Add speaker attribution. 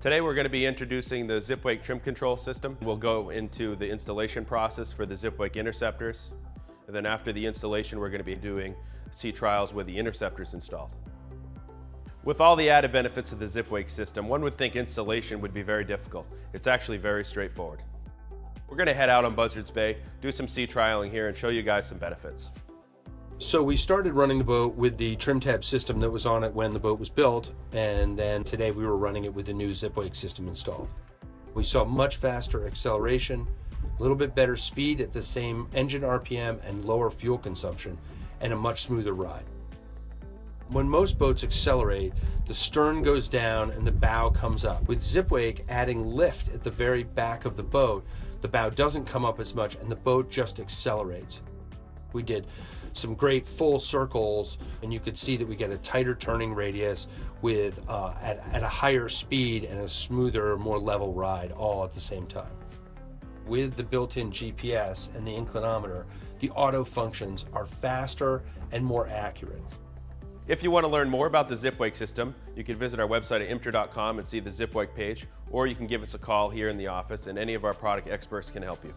Speaker 1: Today we're going to be introducing the Zipwake trim control system. We'll go into the installation process for the Zipwake interceptors. And then after the installation, we're going to be doing sea trials with the interceptors installed. With all the added benefits of the Zipwake system, one would think installation would be very difficult. It's actually very straightforward. We're going to head out on Buzzards Bay, do some sea trialing here, and show you guys some benefits.
Speaker 2: So we started running the boat with the trim tab system that was on it when the boat was built, and then today we were running it with the new Zipwake system installed. We saw much faster acceleration, a little bit better speed at the same engine RPM and lower fuel consumption, and a much smoother ride. When most boats accelerate, the stern goes down and the bow comes up. With Zipwake adding lift at the very back of the boat, the bow doesn't come up as much and the boat just accelerates. We did some great full circles, and you could see that we get a tighter turning radius with at a higher speed and a smoother, more level ride all at the same time. With the built-in GPS and the inclinometer, the auto functions are faster and more accurate.
Speaker 1: If you want to learn more about the Zipwake system, you can visit our website at imtra.com and see the Zipwake page, or you can give us a call here in the office and any of our product experts can help you.